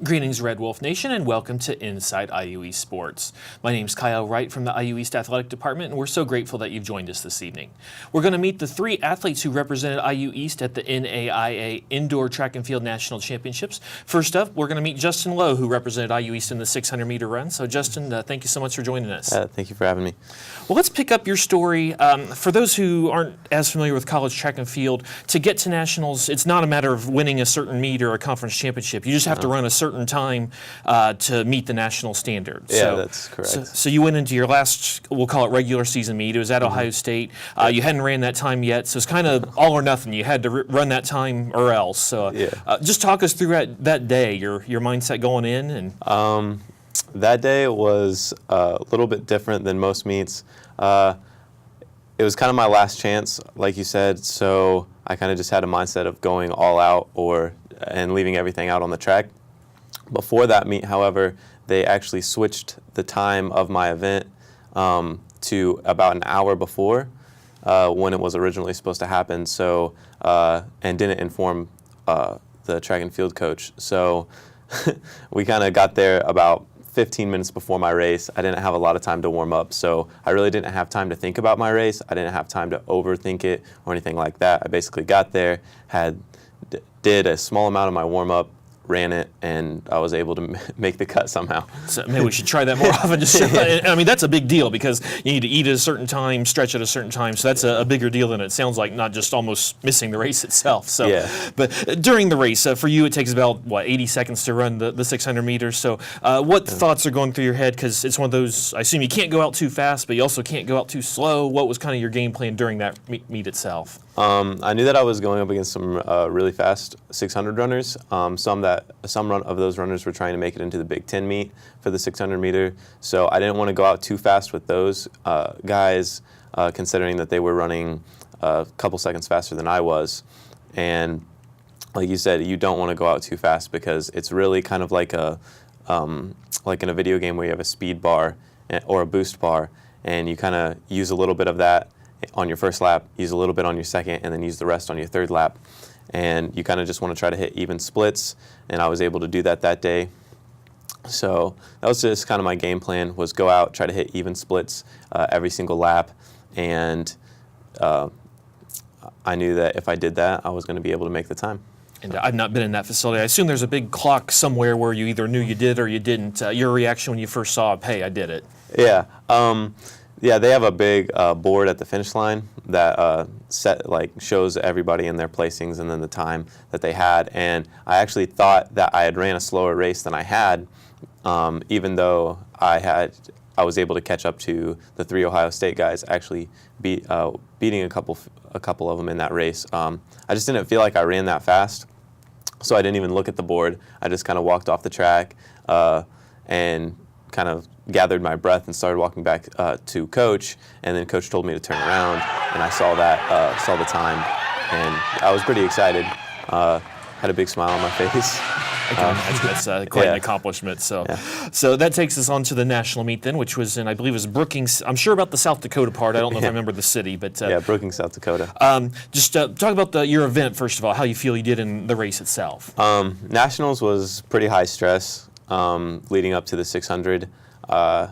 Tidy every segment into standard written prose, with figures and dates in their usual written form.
Greetings, Red Wolf Nation, and welcome to Inside IU East Sports. My name is Kyle Wright from the IU East Athletic Department, and we're so grateful that you've joined us this evening. We're going to meet the three athletes who represented IU East at the NAIA Indoor Track and Field National Championships. First up, we're going to meet Justin Lowe, who represented IU East in the 600-meter run. So, Justin, thank you so much for joining us. Thank you for having me. Well, let's pick up your story. For those who aren't as familiar with college track and field, to get to nationals, it's not a matter of winning a certain meet or a conference championship. You just have to run a certain time to meet the national standard. Yeah, that's correct. So you went into your last, we'll call it regular season meet. It was at Ohio State. You hadn't ran that time yet, so it's kind of all or nothing. You had to run that time or else. So just talk us through that day, your mindset going in. And that day was a little bit different than most meets. It was kind of my last chance, like you said, so I kind of just had a mindset of going all out and leaving everything out on the track. Before that meet, however, they actually switched the time of my event to about an hour before when it was originally supposed to happen. So and didn't inform the track and field coach. So we kind of got there about 15 minutes before my race. I didn't have a lot of time to warm up, so I really didn't have time to think about my race. I didn't have time to overthink it or anything like that. I basically got there, did a small amount of my warm up, ran it, and I was able to make the cut somehow. So maybe we should try that more often. I mean, that's a big deal because you need to eat at a certain time, stretch at a certain time. So that's a bigger deal than it sounds like, not just almost missing the race itself. So, but during the race, for you, it takes about, 80 seconds to run the 600 meters. So what thoughts are going through your head? Because it's one of those, I assume you can't go out too fast, but you also can't go out too slow. What was kind of your game plan during that meet itself? I knew that I was going up against some really fast 600 runners. Some of those runners were trying to make it into the Big Ten meet for the 600 meter. So I didn't want to go out too fast with those guys, considering that they were running a couple seconds faster than I was. And like you said, you don't want to go out too fast because it's really kind of like like in a video game where you have a speed bar or a boost bar, and you kind of use a little bit of that on your first lap, use a little bit on your second, and then use the rest on your third lap. And you kind of just want to try to hit even splits, and I was able to do that day. So that was just kind of my game plan, was go out, try to hit even splits every single lap, and I knew that if I did that, I was going to be able to make the time. And I've not been in that facility. I assume there's a big clock somewhere where you either knew you did or you didn't. Your reaction when you first saw it, hey, I did it. Yeah. Yeah, they have a big board at the finish line that shows everybody in their placings and then the time that they had. And I actually thought that I had ran a slower race than I had, even though I was able to catch up to the three Ohio State guys, actually beating a couple of them in that race. I just didn't feel like I ran that fast, so I didn't even look at the board. I just kind of walked off the track and kind of gathered my breath and started walking back to Coach, and then Coach told me to turn around, and I saw the time, and I was pretty excited. Had a big smile on my face. I can imagine that's quite an accomplishment. So that takes us on to the national meet then, which was in, I believe it was Brookings. I'm sure about the South Dakota part. I don't know if I remember the city, but Brookings, South Dakota. Just talk about your event first of all, how you feel you did in the race itself. Nationals was pretty high stress leading up to the 600. My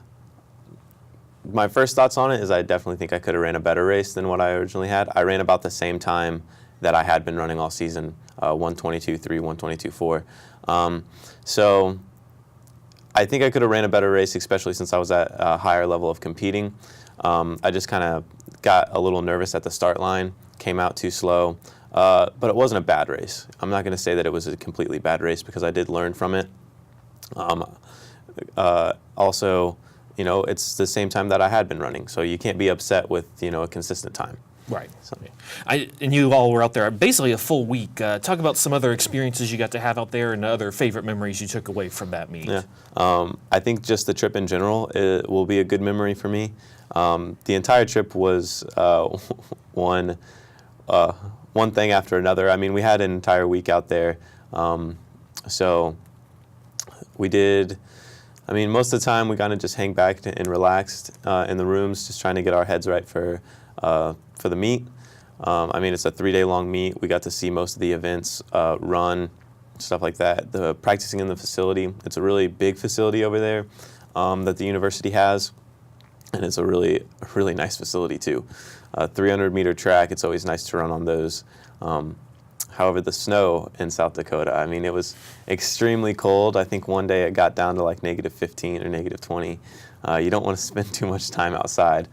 first thoughts on it is I definitely think I could have ran a better race than what I originally had. I ran about the same time that I had been running all season, 1:22.3, 1:22.4. So I think I could have ran a better race, especially since I was at a higher level of competing. I just kind of got a little nervous at the start line, came out too slow, but it wasn't a bad race. I'm not going to say that it was a completely bad race because I did learn from it. Also, it's the same time that I had been running, so you can't be upset with, a consistent time. Right. So. And you all were out there basically a full week. Talk about some other experiences you got to have out there and other favorite memories you took away from that meet. Yeah. I think just the trip in general will be a good memory for me. The entire trip was one thing after another. I mean, we had an entire week out there, so we did. I mean, most of the time we kind of just hang back and relaxed in the rooms, just trying to get our heads right for the meet. I mean, it's a 3-day long meet. We got to see most of the events run stuff like that. The practicing in the facility, it's a really big facility over there that the university has, and it's a really nice facility too. 300-meter track, it's always nice to run on those. However, the snow in South Dakota, I mean, it was extremely cold. I think one day it got down to like -15 or -20. You don't want to spend too much time outside.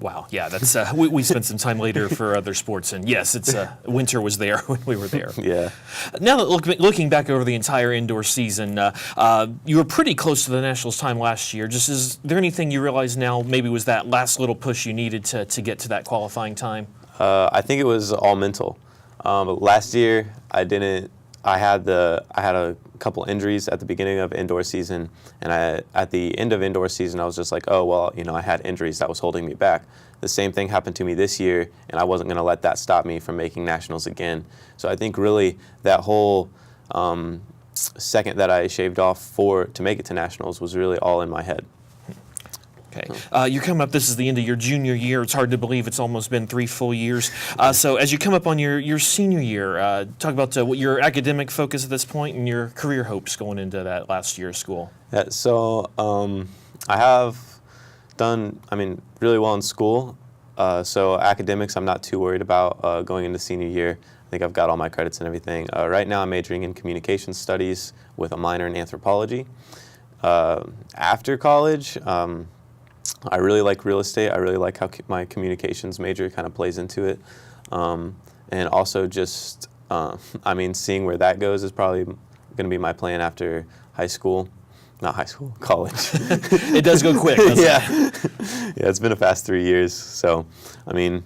Wow, yeah, that's we spent some time later for other sports, and yes, it's winter was there when we were there. Yeah. Now that looking back over the entire indoor season, you were pretty close to the Nationals time last year. Just is there anything you realize now maybe was that last little push you needed to get to that qualifying time? I think it was all mental. Last year, I had a couple injuries at the beginning of indoor season, and at the end of indoor season, I was just like, oh, well, you know, I had injuries that was holding me back. The same thing happened to me this year, and I wasn't going to let that stop me from making nationals again. So I think really that whole second that I shaved off to make it to nationals was really all in my head. Okay. You're coming up, this is the end of your junior year. It's hard to believe it's almost been 3 full years. So as you come up on your senior year, talk about what your academic focus at this point and your career hopes going into that last year of school. Yeah, so I have done, really well in school. So academics, I'm not too worried about going into senior year. I think I've got all my credits and everything. Right now I'm majoring in communication studies with a minor in anthropology. After college, I really like real estate. I really like how my communications major kind of plays into it. And also just, seeing where that goes is probably going to be my plan after high school. Not high school, college. It does go quick, doesn't it? Yeah, it's been a fast 3 years. So, I'm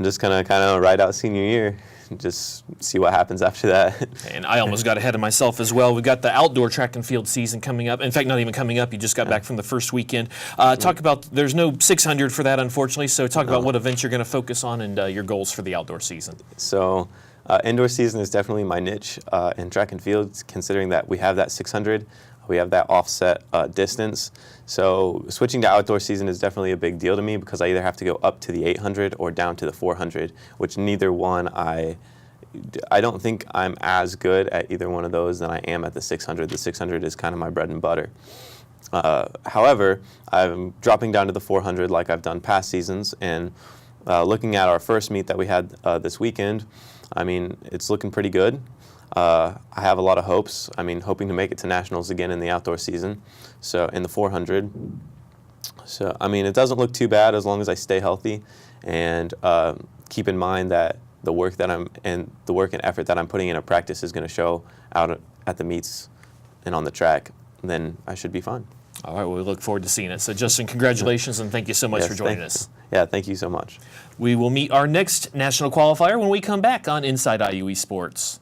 just going to kind of ride out senior year. Just see what happens after that. And I almost got ahead of myself as well. We've got the outdoor track and field season coming up. In fact, not even coming up. You just got back from the first weekend. Talk about, there's no 600 for that, unfortunately. So talk about what events you're going to focus on and your goals for the outdoor season. So indoor season is definitely my niche in track and field, considering that we have that 600. We have that offset distance. So switching to outdoor season is definitely a big deal to me because I either have to go up to the 800 or down to the 400, which neither one I don't think I'm as good at either one of those than I am at the 600. The 600 is kind of my bread and butter. However, I'm dropping down to the 400 like I've done past seasons, and looking at our first meet that we had this weekend, it's looking pretty good. I have a lot of hopes. Hoping to make it to nationals again in the outdoor season, so in the 400. So, it doesn't look too bad as long as I stay healthy and keep in mind that the work and effort that I'm putting in at practice is going to show out at the meets and on the track. Then I should be fine. All right, well, we look forward to seeing it. So, Justin, congratulations, and thank you so much for joining us. Yeah, thank you so much. We will meet our next national qualifier when we come back on Inside IUE Sports.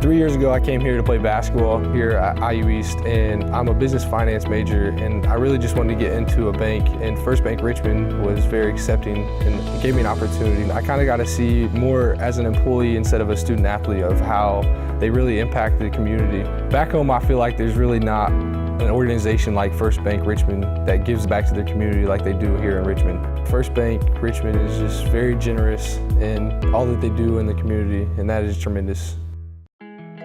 3 years ago, I came here to play basketball here at IU East, and I'm a business finance major, and I really just wanted to get into a bank, and First Bank Richmond was very accepting and gave me an opportunity. I kind of got to see more as an employee instead of a student athlete of how they really impact the community. Back home, I feel like there's really not an organization like First Bank Richmond that gives back to their community like they do here in Richmond. First Bank Richmond is just very generous in all that they do in the community, and that is tremendous.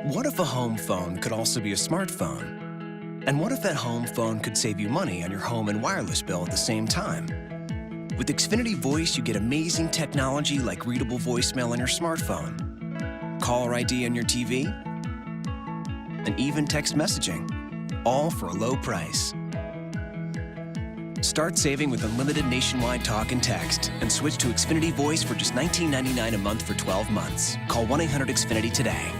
What if a home phone could also be a smartphone? And what if that home phone could save you money on your home and wireless bill at the same time? With Xfinity Voice, you get amazing technology like readable voicemail on your smartphone, caller ID on your TV, and even text messaging, all for a low price. Start saving with unlimited nationwide talk and text and switch to Xfinity Voice for just $19.99 a month for 12 months. Call 1-800-XFINITY today.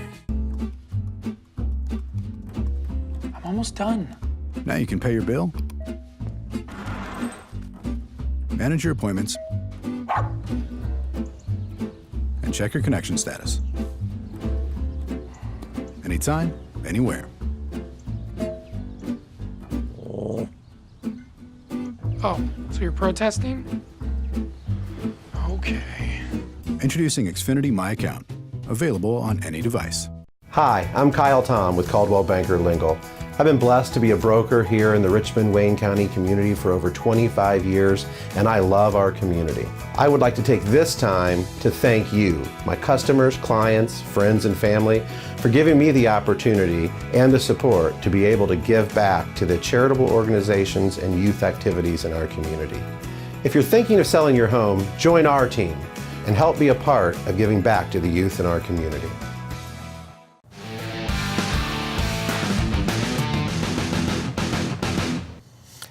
Almost done. Now you can pay your bill, manage your appointments, and check your connection status. Anytime, anywhere. Oh, so you're protesting? Okay. Introducing Xfinity My Account, available on any device. Hi, I'm Kyle Tom with Caldwell Banker Lingle. I've been blessed to be a broker here in the Richmond-Wayne County community for over 25 years, and I love our community. I would like to take this time to thank you, my customers, clients, friends, and family, for giving me the opportunity and the support to be able to give back to the charitable organizations and youth activities in our community. If you're thinking of selling your home, join our team and help be a part of giving back to the youth in our community.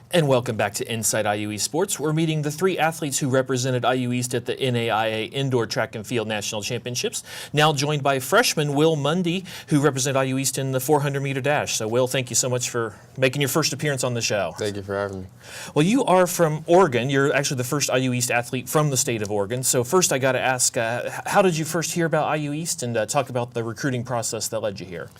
And welcome back to Inside IU East Sports. We're meeting the three athletes who represented IU East at the NAIA Indoor Track and Field National Championships. Now joined by freshman Will Mundy, who represented IU East in the 400-meter dash. So, Will, thank you so much for making your first appearance on the show. Thank you for having me. Well, you are from Oregon. You're actually the first IU East athlete from the state of Oregon. So first I got to ask, how did you first hear about IU East, and talk about the recruiting process that led you here?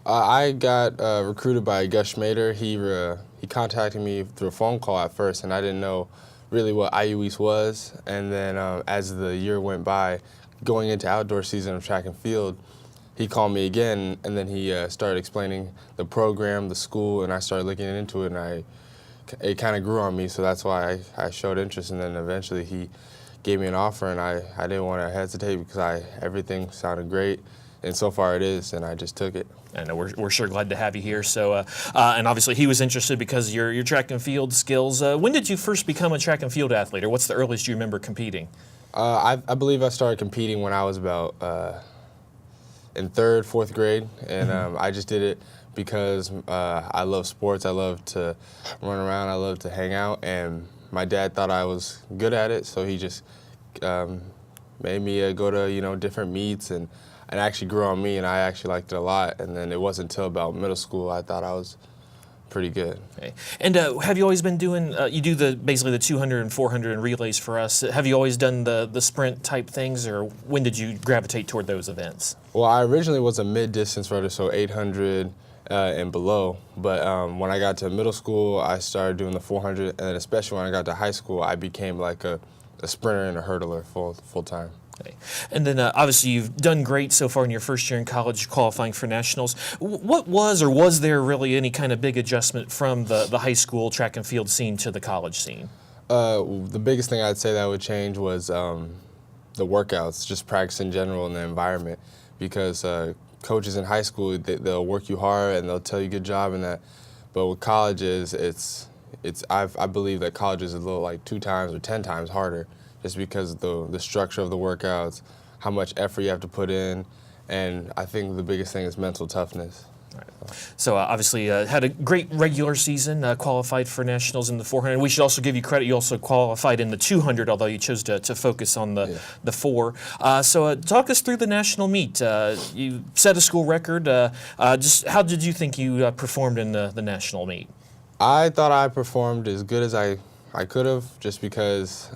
I got recruited by Gus Schmader. He contacted me through a phone call at first, and I didn't know really what IU East was. And then as the year went by, going into outdoor season of track and field, he called me again, and then he started explaining the program, the school, and I started looking into it, and it kind of grew on me, so that's why I showed interest. And then eventually he gave me an offer, and I didn't want to hesitate because everything sounded great. And so far it is, and I just took it. And we're sure glad to have you here. So, and obviously he was interested because of your track and field skills. When did you first become a track and field athlete, or what's the earliest you remember competing? I believe I started competing when I was about in third, fourth grade, and I just did it because I love sports. I love to run around. I love to hang out, and my dad thought I was good at it, so he just made me go to different meets, and it actually grew on me, and I actually liked it a lot. And then it wasn't until about middle school I thought I was pretty good. Okay. And have you always been doing, you do basically the 200 and 400 and relays for us. Have you always done the sprint type things, or when did you gravitate toward those events? Well, I originally was a mid-distance runner, so 800 and below. But when I got to middle school, I started doing the 400, and then especially when I got to high school, I became like a sprinter and a hurdler full time. Okay. And then obviously you've done great so far in your first year in college, qualifying for nationals. What was there really any kind of big adjustment from the high school track and field scene to the college scene? The biggest thing I'd say that would change was the workouts, just practice in general and the environment, because coaches in high school, they'll work you hard and they'll tell you good job and that, but with colleges, I believe that college is a little like 2 times or 10 times harder, just because of the structure of the workouts, how much effort you have to put in, and I think the biggest thing is mental toughness. Right. So obviously had a great regular season, qualified for nationals in the 400. We should also give you credit, you also qualified in the 200, although you chose to focus on the 4. So talk us through the national meet. You set a school record. Just how did you think you performed in the national meet? I thought I performed as good as I could have, just because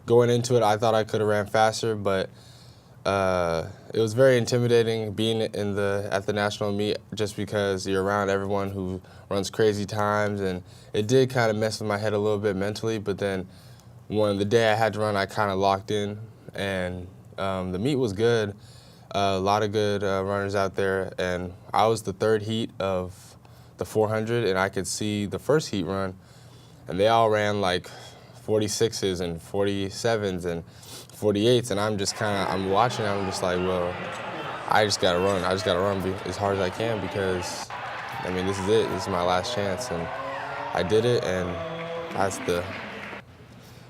going into it, I thought I could have ran faster, but it was very intimidating being at the national meet, just because you're around everyone who runs crazy times, and it did kind of mess with my head a little bit mentally. But then when the day I had to run, I kind of locked in, and the meet was good. A lot of good runners out there, and I was the 3rd heat of the 400, and I could see the first heat run, and they all ran like 46s and 47s and 48s, and I'm watching, I'm just like, well, I just gotta run as hard as I can, because I mean, this is it, this is my last chance, and I did it, and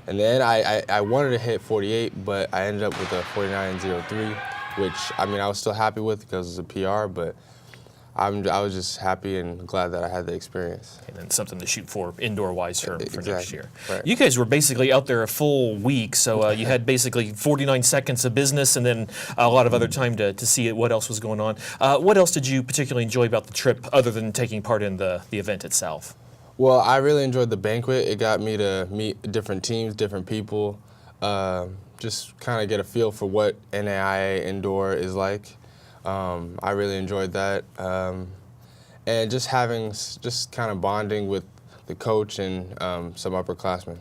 and then I wanted to hit 48, but I ended up with a 49.03, which I mean, I was still happy with because it was a PR, but I was just happy and glad that I had the experience. And then something to shoot for indoor-wise for next year. Right. You guys were basically out there a full week, so you had basically 49 seconds of business and then a lot of other time to see what else was going on. What else did you particularly enjoy about the trip other than taking part in the event itself? Well, I really enjoyed the banquet. It got me to meet different teams, different people, just kind of get a feel for what NAIA indoor is like. I really enjoyed that, and just kind of bonding with the coach and some upperclassmen.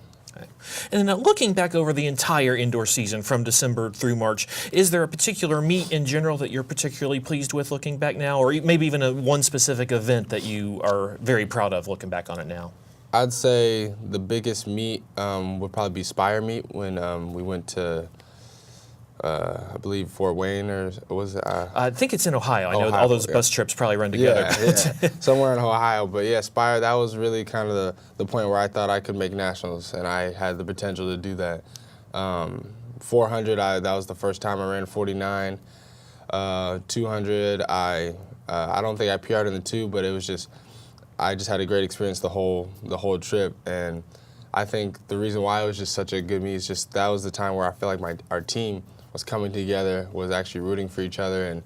And then looking back over the entire indoor season from December through March, is there a particular meet in general that you're particularly pleased with looking back now, or maybe even one specific event that you are very proud of looking back on it now? I'd say the biggest meet would probably be Spire meet when we went to, I believe, Fort Wayne, or was it? I think it's in Ohio. I know Ohio, all those bus trips probably run together. Yeah, somewhere in Ohio. But yeah, Spire, that was really kind of the point where I thought I could make nationals, and I had the potential to do that. 400, that was the first time I ran 49. 200, I don't think I PR'd in the 2, but it was just, I just had a great experience the whole trip, and I think the reason why it was just such a good meet is just that was the time where I feel like our team was coming together, was actually rooting for each other, and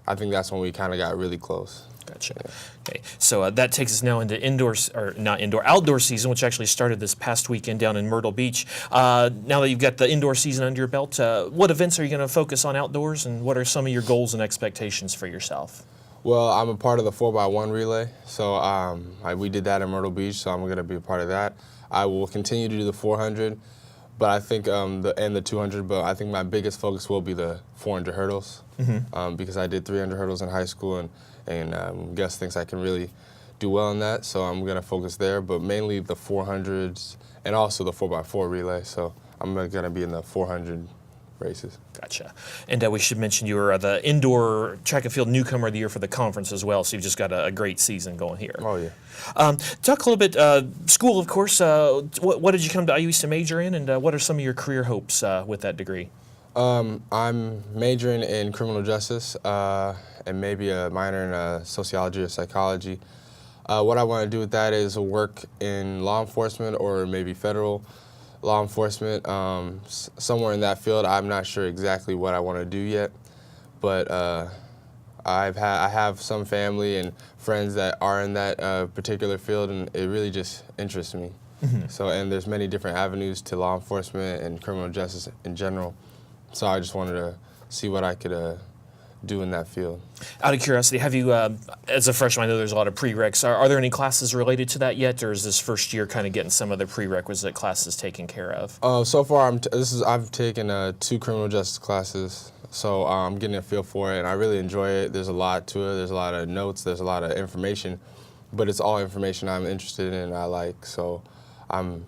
I think that's when we kind of got really close. Gotcha. Okay, so that takes us now into outdoor season, which actually started this past weekend down in Myrtle Beach. Now that you've got the indoor season under your belt, what events are you going to focus on outdoors, and what are some of your goals and expectations for yourself? Well, I'm a part of the 4x1 relay, so we did that in Myrtle Beach, so I'm going to be a part of that. I will continue to do the 400, but I think and the 200, but I think my biggest focus will be the 400 hurdles, because I did 300 hurdles in high school, and Gus thinks I can really do well in that, so I'm going to focus there, but mainly the 400s and also the 4x4 relay, so I'm going to be in the 400 races. Gotcha. And we should mention you were the indoor track and field newcomer of the year for the conference as well, so you've just got a great season going here. Oh, yeah. Talk a little bit, school, of course. What did you come to IU East to major in, and what are some of your career hopes with that degree? I'm majoring in criminal justice and maybe a minor in sociology or psychology. What I want to do with that is work in law enforcement or maybe federal law enforcement, somewhere in that field. I'm not sure exactly what I want to do yet, but I have some family and friends that are in that particular field, and it really just interests me. So, and there's many different avenues to law enforcement and criminal justice in general. So I just wanted to see what I could do in that field. Out of curiosity, have you, as a freshman, I know there's a lot of prereqs. Are there any classes related to that yet, or is this first year kind of getting some of the prerequisite classes taken care of? So far, I've taken 2 criminal justice classes, so I'm getting a feel for it, and I really enjoy it. There's a lot to it. There's a lot of notes. There's a lot of information, but it's all information I'm interested in and I like. So I'm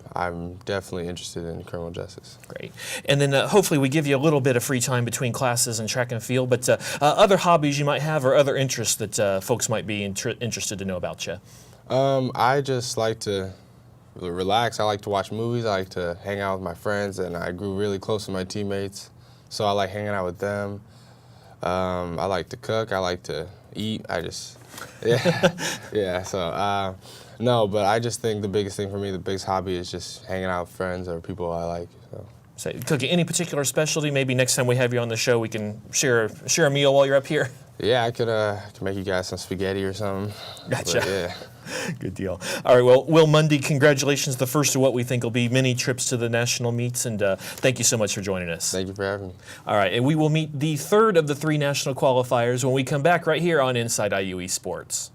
definitely interested in criminal justice. Great. And then hopefully we give you a little bit of free time between classes and track and field, but other hobbies you might have or other interests that folks might be interested to know about you? I just like to relax. I like to watch movies. I like to hang out with my friends, and I grew really close with my teammates, so I like hanging out with them. I like to cook. I like to eat. So no, but I just think the biggest thing for me, the biggest hobby is just hanging out with friends or people I like. So, cooking, any particular specialty? Maybe next time we have you on the show, we can share a meal while you're up here. Yeah, I could make you guys some spaghetti or something. Gotcha. But, yeah. Good deal. All right, well, Will Mundy, congratulations. The first of what we think will be many trips to the national meets, and thank you so much for joining us. Thank you for having me. All right, and we will meet the third of the 3 national qualifiers when we come back right here on Inside IU Esports.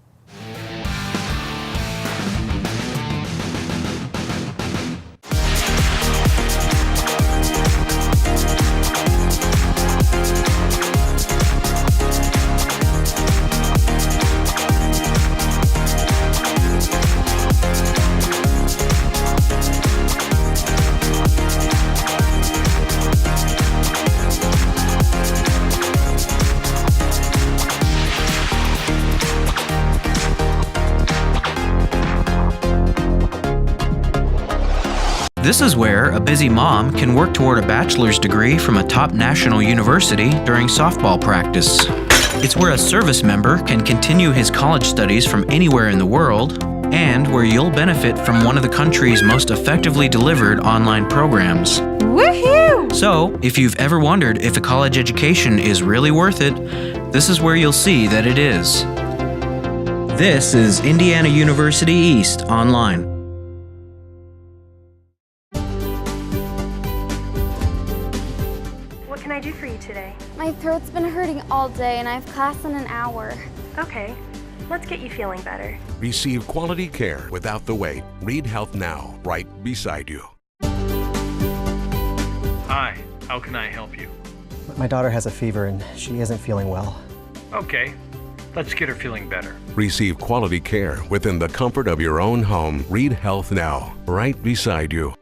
This is where a busy mom can work toward a bachelor's degree from a top national university during softball practice. It's where a service member can continue his college studies from anywhere in the world, and where you'll benefit from one of the country's most effectively delivered online programs. Woohoo! So, if you've ever wondered if a college education is really worth it, this is where you'll see that it is. This is Indiana University East Online. What can I do for you today? My throat's been hurting all day and I have class in an hour. Okay, let's get you feeling better. Receive quality care without the wait. Read Health Now, right beside you. Hi, how can I help you? My daughter has a fever and she isn't feeling well. Okay, let's get her feeling better. Receive quality care within the comfort of your own home. Read Health Now, right beside you.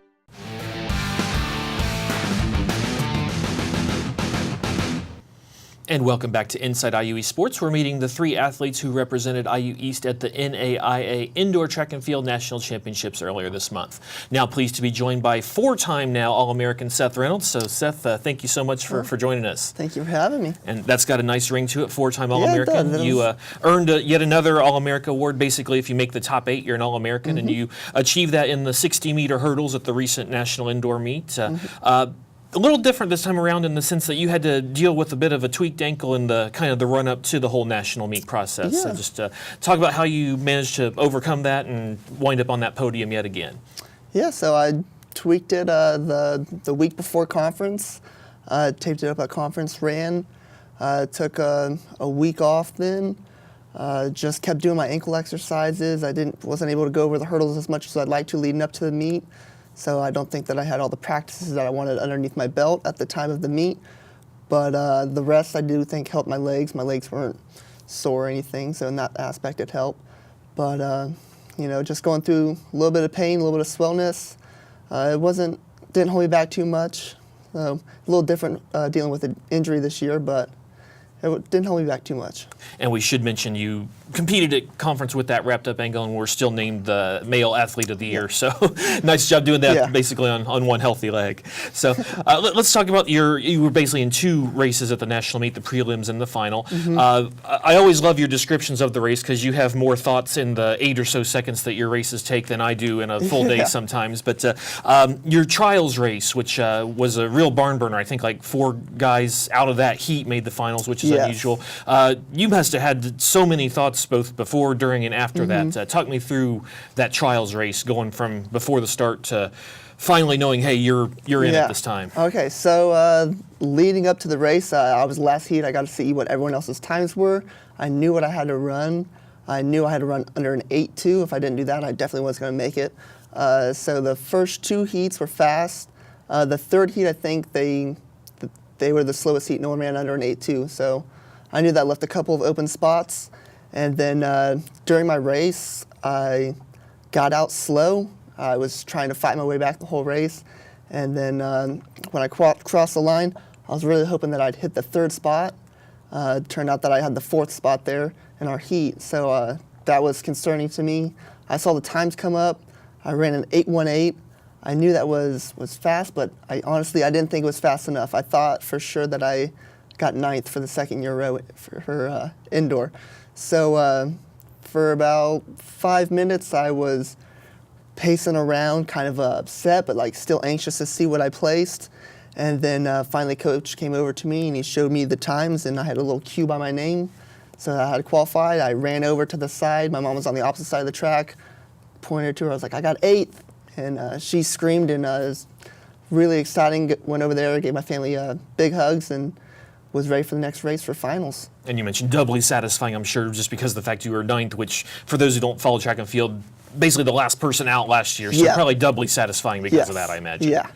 And welcome back to Inside IU East Sports. We're meeting the 3 athletes who represented IU East at the NAIA Indoor Track and Field National Championships earlier this month. Now pleased to be joined by 4-time now All-American Seth Reynolds. So Seth, thank you so much for joining us. Thank you for having me. And that's got a nice ring to it, 4-time All-American. Yeah, you earned yet another All-America award. Basically, if you make the top 8, you're an All-American, and you achieved that in the 60-meter hurdles at the recent National Indoor Meet. A little different this time around in the sense that you had to deal with a bit of a tweaked ankle in the kind of the run-up to the whole national meet process. Yeah. So just talk about how you managed to overcome that and wind up on that podium yet again. Yeah, so I tweaked it the week before conference, taped it up at conference, ran, took a week off then, just kept doing my ankle exercises. Wasn't able to go over the hurdles as much as I'd like to leading up to the meet. So I don't think that I had all the practices that I wanted underneath my belt at the time of the meet. But the rest I do think helped my legs. My legs weren't sore or anything, so in that aspect it helped. But, just going through a little bit of pain, a little bit of swellness. Didn't hold me back too much. A little different dealing with an injury this year, but it didn't hold me back too much. And we should mention you competed at conference with that wrapped up ankle and were still named the male athlete of the year. So nice job doing that basically on one healthy leg. So let's talk about you were basically in 2 races at the national meet, the prelims and the final. I always love your descriptions of the race because you have more thoughts in the 8 or so seconds that your races take than I do in a full day sometimes. But your trials race, which was a real barn burner, I think like 4 guys out of that heat made the finals, which is unusual. You must have had so many thoughts both before, during, and after that. Talk me through that trials race, going from before the start to finally knowing, hey, you're in it this time. Okay, so leading up to the race, I was last heat. I got to see what everyone else's times were. I knew what I had to run. I knew I had to run under an 8.2. If I didn't do that, I definitely wasn't going to make it. So the first 2 heats were fast. The 3rd heat, I think they were the slowest heat. No one ran under an 8.2. So I knew that left a couple of open spots. And then during my race, I got out slow. I was trying to fight my way back the whole race. And then when I crossed the line, I was really hoping that I'd hit the 3rd spot. It turned out that I had the 4th spot there in our heat. So that was concerning to me. I saw the times come up. I ran an 8.18. I knew that was fast, but I didn't think it was fast enough. I thought for sure that I got 9th for the 2nd year row for indoor. So for about 5 minutes, I was pacing around, kind of upset, but like still anxious to see what I placed. And then finally, coach came over to me and he showed me the times, and I had a little cue by my name. So I had qualified. I ran over to the side. My mom was on the opposite side of the track. Pointed to her. I was like, I got 8th. And she screamed, and it was really exciting. Went over there, gave my family big hugs, and was ready for the next race for finals. And you mentioned doubly satisfying, I'm sure, just because of the fact you were 9th, which, for those who don't follow track and field, basically the last person out last year, so probably doubly satisfying because of that, I imagine. Yeah.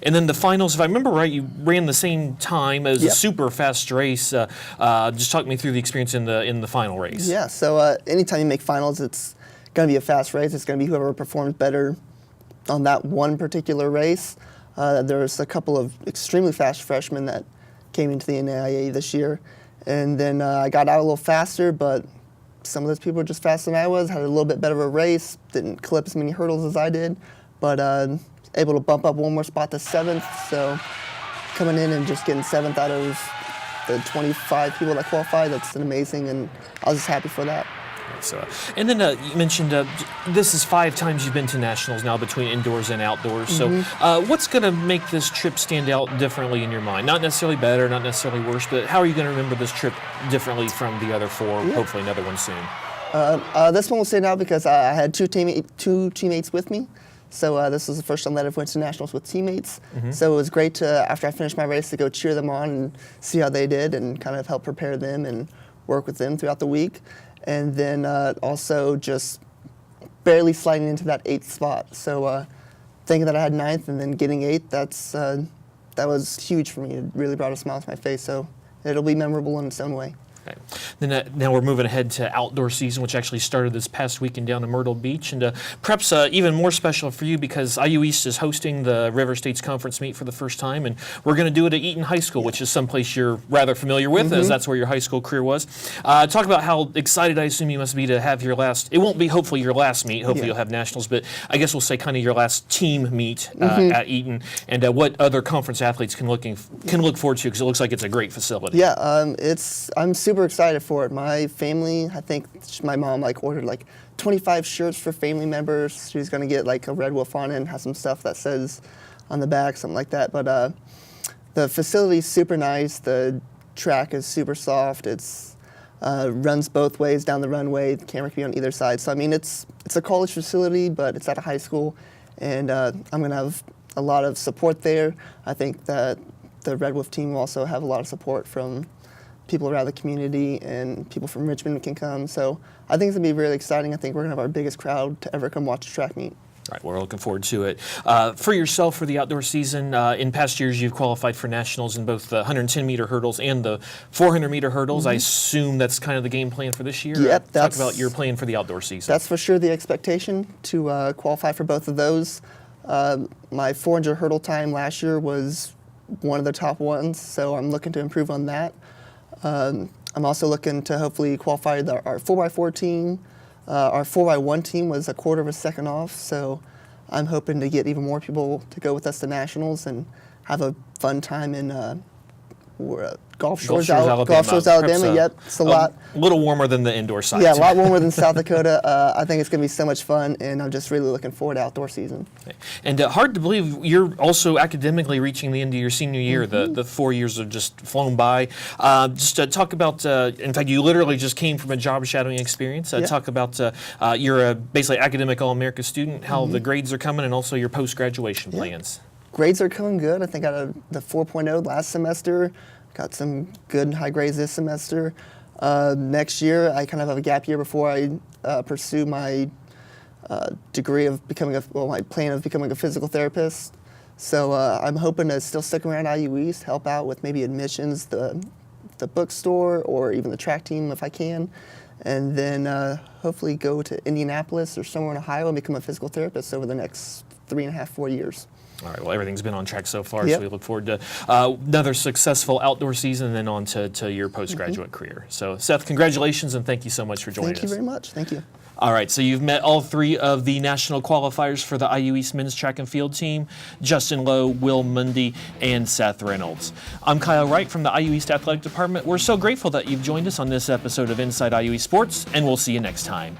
And then the finals, if I remember right, you ran the same time as a super fast race. Just talk me through the experience in the final race. Yeah, so anytime you make finals, it's going to be a fast race. It's going to be whoever performs better on that one particular race. There's a couple of extremely fast freshmen that came into the NAIA this year. And then I got out a little faster, but some of those people were just faster than I was, had a little bit better of a race, didn't clip as many hurdles as I did, but able to bump up one more spot to 7th. So coming in and just getting 7th out of the 25 people that qualified, that's amazing, and I was just happy for that. So, and then you mentioned this is 5 times you've been to nationals now between indoors and outdoors. So what's going to make this trip stand out differently in your mind? Not necessarily better, not necessarily worse, but how are you going to remember this trip differently from the other 4, hopefully another one soon? This one will stand out because I had two teammates with me. So this was the first time that I've went to nationals with teammates. So it was great to, after I finished my race, to go cheer them on and see how they did and kind of help prepare them and work with them throughout the week. And then also just barely sliding into that 8th spot. So thinking that I had 9th and then getting 8th, that was huge for me. It really brought a smile to my face, so it'll be memorable in its own way. Okay. Then now we're moving ahead to outdoor season, which actually started this past weekend down in Myrtle Beach, and perhaps even more special for you because IU East is hosting the River States Conference meet for the first time, and we're going to do it at Eaton High School, which is someplace you're rather familiar with, as that's where your high school career was. Talk about how excited I assume you must be to have your last. It won't be hopefully your last meet. Hopefully you'll have nationals, but I guess we'll say kind of your last team meet at Eaton, and what other conference athletes can look forward to because it looks like it's a great facility. Yeah, I'm super excited for it. My family, I think my mom ordered 25 shirts for family members. She's gonna get a Red Wolf on it and have some stuff that says on the back, something like that. But the facility's super nice. The track is super soft. It's runs both ways down the runway. The camera can be on either side. So I mean, it's a college facility, but it's at a high school, and I'm gonna have a lot of support there. I think that the Red Wolf team will also have a lot of support from people around the community, and people from Richmond can come. So I think it's going to be really exciting. I think we're going to have our biggest crowd to ever come watch a track meet. All right, we're looking forward to it. For yourself, for the outdoor season, in past years you've qualified for nationals in both the 110-meter hurdles and the 400-meter hurdles. I assume that's kind of the game plan for this year? Yep. Talk about your plan for the outdoor season. That's for sure the expectation, to qualify for both of those. My 400 hurdle time last year was one of the top ones, so I'm looking to improve on that. I'm also looking to hopefully qualify our 4x4 team. Our 4x1 team was a quarter of a second off, so I'm hoping to get even more people to go with us to nationals and have a fun time in Gulf Shores, Alabama. Yep, it's a lot. A little warmer than the indoor side. Yeah, a lot warmer than South Dakota. I think it's going to be so much fun, and I'm just really looking forward to outdoor season. Okay. And hard to believe you're also academically reaching the end of your senior year. The 4 years have just flown by. Just talk about, in fact, you literally just came from a job shadowing experience. Talk about you're a basically academic All-America student, how the grades are coming, and also your post-graduation plans. Grades are coming good. I think I got the 4.0 last semester. Got some good high grades this semester. Next year, I kind of have a gap year before I pursue my degree of becoming my plan of becoming a physical therapist. So I'm hoping to still stick around IU East, help out with maybe admissions, the bookstore, or even the track team if I can. And then hopefully go to Indianapolis or somewhere in Ohio and become a physical therapist over the next 3.5, 4 years. All right, well, everything's been on track so far, so we look forward to another successful outdoor season and then on to your postgraduate career. So, Seth, congratulations, and thank you so much for joining us. Thank you very much. Thank you. All right, so you've met all three of the national qualifiers for the IU East men's track and field team, Justin Lowe, Will Mundy, and Seth Reynolds. I'm Kyle Wright from the IU East Athletic Department. We're so grateful that you've joined us on this episode of Inside IU East Sports, and we'll see you next time.